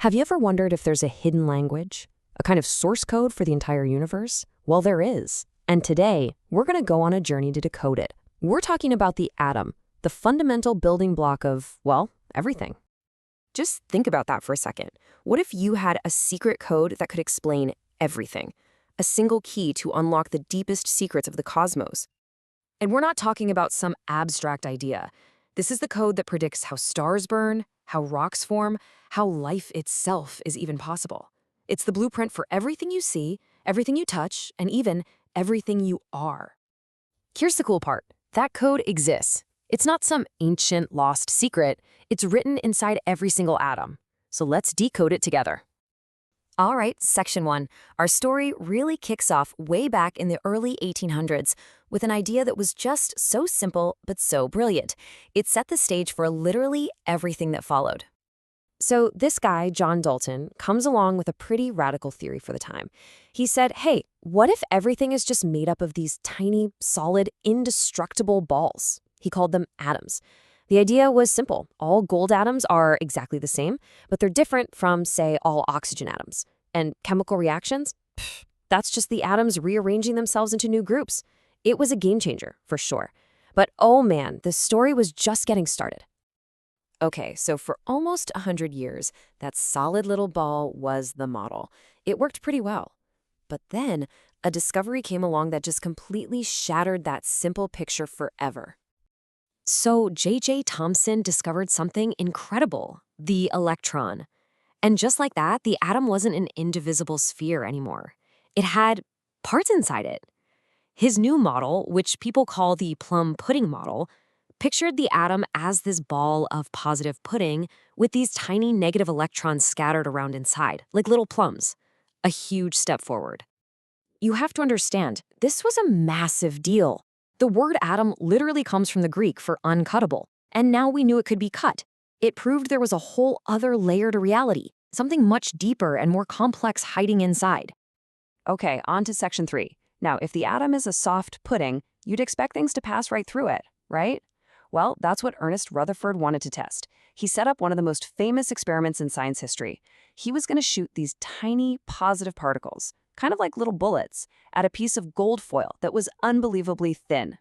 Have you ever wondered if there's a hidden language, a kind of source code for the entire universe? Well, there is. And today, we're going to go on a journey to decode it. We're talking about the atom, the fundamental building block of, well, everything. Just think about that for a second. What if you had a secret code that could explain everything? A single key to unlock the deepest secrets of the cosmos. And we're not talking about some abstract idea. This is the code that predicts how stars burn, how rocks form, how life itself is even possible. It's the blueprint for everything you see, everything you touch, and even everything you are. Here's the cool part. That code exists. It's not some ancient lost secret. It's written inside every single atom. So let's decode it together. All right, Section 1. Our story really kicks off way back in the early 1800s with an idea that was just so simple but so brilliant. It set the stage for literally everything that followed. So this guy, John Dalton, comes along with a pretty radical theory for the time. He said, hey, what if everything is just made up of these tiny, solid, indestructible balls? He called them atoms. The idea was simple. All gold atoms are exactly the same, but they're different from, say, all oxygen atoms. And chemical reactions? That's just the atoms rearranging themselves into new groups. It was a game changer, for sure. But oh man, the story was just getting started. Okay, so for almost 100 years, that solid little ball was the model. It worked pretty well. But then, a discovery came along that just completely shattered that simple picture forever. So J.J. Thomson discovered something incredible, the electron. And just like that, the atom wasn't an indivisible sphere anymore. It had parts inside it. His new model, which people call the plum pudding model, pictured the atom as this ball of positive pudding with these tiny negative electrons scattered around inside, like little plums. A huge step forward. You have to understand, this was a massive deal. The word atom literally comes from the Greek for uncuttable, and now we knew it could be cut. It proved there was a whole other layer to reality, something much deeper and more complex hiding inside. Okay, on to Section 3. Now, if the atom is a soft pudding, you'd expect things to pass right through it, right? Well, that's what Ernest Rutherford wanted to test. He set up one of the most famous experiments in science history. He was going to shoot these tiny positive particles, kind of like little bullets, at a piece of gold foil that was unbelievably thin.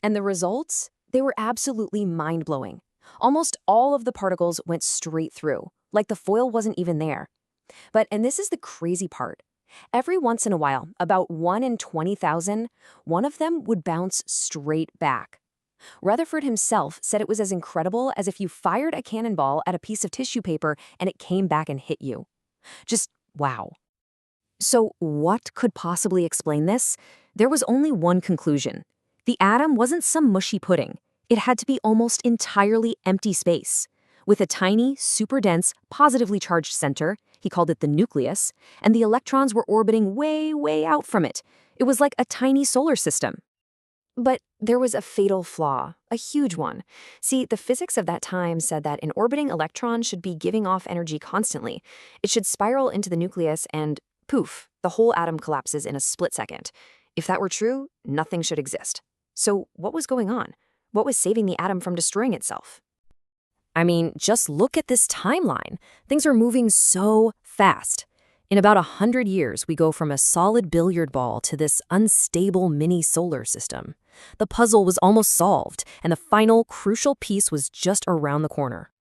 And the results? They were absolutely mind-blowing. Almost all of the particles went straight through, like the foil wasn't even there. And this is the crazy part. Every once in a while, about 1 in 20,000, one of them would bounce straight back. Rutherford himself said it was as incredible as if you fired a cannonball at a piece of tissue paper and it came back and hit you. Just wow. So what could possibly explain this? There was only one conclusion. The atom wasn't some mushy pudding. It had to be almost entirely empty space. With a tiny, super dense, positively charged center, he called it the nucleus, and the electrons were orbiting way, way out from it. It was like a tiny solar system. But there was a fatal flaw, a huge one. See, the physics of that time said that an orbiting electron should be giving off energy constantly. It should spiral into the nucleus and poof, the whole atom collapses in a split second. If that were true, nothing should exist. So what was going on? What was saving the atom from destroying itself? I mean, just look at this timeline. Things are moving so fast. In about 100 years, we go from a solid billiard ball to this unstable mini solar system. The puzzle was almost solved, and the final crucial piece was just around the corner.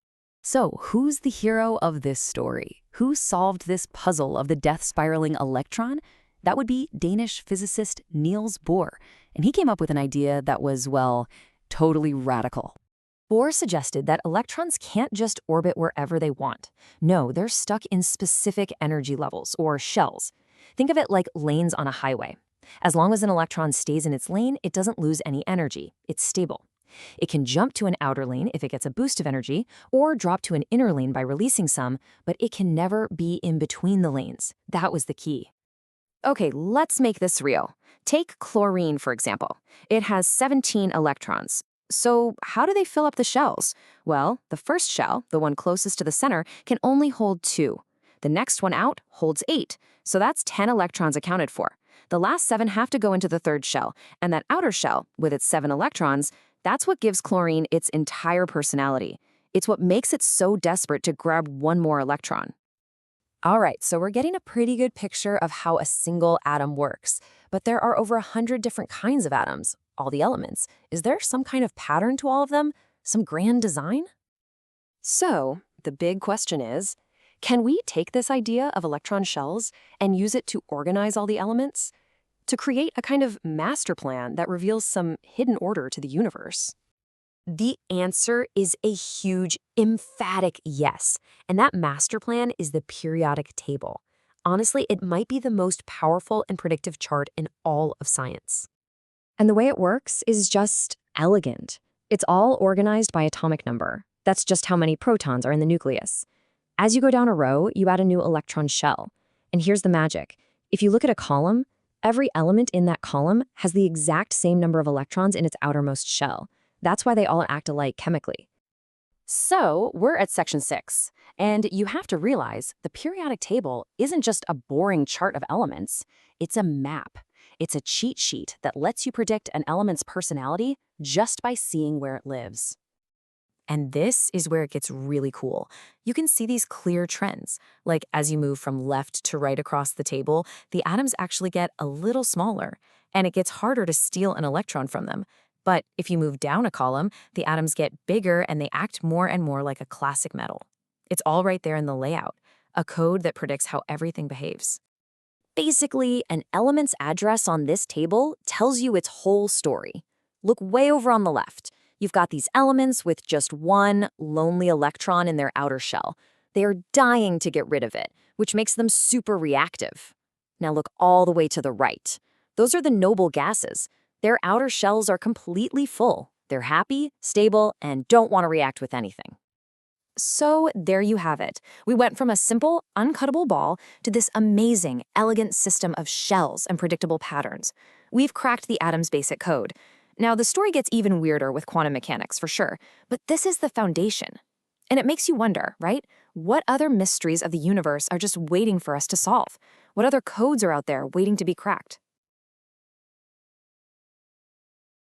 So, who's the hero of this story? Who solved this puzzle of the death-spiraling electron? That would be Danish physicist Niels Bohr, and he came up with an idea that was, well, totally radical. Bohr suggested that electrons can't just orbit wherever they want. No, they're stuck in specific energy levels, or shells. Think of it like lanes on a highway. As long as an electron stays in its lane, it doesn't lose any energy. It's stable. It can jump to an outer lane if it gets a boost of energy, or drop to an inner lane by releasing some, but it can never be in between the lanes. That was the key. Okay, let's make this real. Take chlorine, for example. It has 17 electrons. So how do they fill up the shells? Well, the first shell, the one closest to the center, can only hold 2. The next one out holds 8, so that's 10 electrons accounted for. The last 7 have to go into the third shell, and that outer shell, with its 7 electrons, that's what gives chlorine its entire personality. It's what makes it so desperate to grab one more electron. All right, so we're getting a pretty good picture of how a single atom works, but there are over 100 different kinds of atoms, all the elements. Is there some kind of pattern to all of them? Some grand design? So, the big question is, can we take this idea of electron shells and use it to organize all the elements? To create a kind of master plan that reveals some hidden order to the universe? The answer is a huge, emphatic yes. And that master plan is the periodic table. Honestly, it might be the most powerful and predictive chart in all of science. And the way it works is just elegant. It's all organized by atomic number. That's just how many protons are in the nucleus. As you go down a row, you add a new electron shell. And here's the magic. If you look at a column, every element in that column has the exact same number of electrons in its outermost shell. That's why they all act alike chemically. So, we're at section 6, and you have to realize the periodic table isn't just a boring chart of elements, it's a map. It's a cheat sheet that lets you predict an element's personality just by seeing where it lives. And this is where it gets really cool. You can see these clear trends. Like as you move from left to right across the table, the atoms actually get a little smaller, and it gets harder to steal an electron from them. But if you move down a column, the atoms get bigger and they act more and more like a classic metal. It's all right there in the layout, a code that predicts how everything behaves. Basically, an element's address on this table tells you its whole story. Look way over on the left. You've got these elements with just one lonely electron in their outer shell. They are dying to get rid of it, which makes them super reactive. Now look all the way to the right. Those are the noble gases. Their outer shells are completely full. They're happy, stable, and don't want to react with anything. So there you have it. We went from a simple, uncuttable ball to this amazing, elegant system of shells and predictable patterns. We've cracked the atom's basic code. Now, the story gets even weirder with quantum mechanics, for sure, but this is the foundation. And it makes you wonder, right? What other mysteries of the universe are just waiting for us to solve? What other codes are out there waiting to be cracked?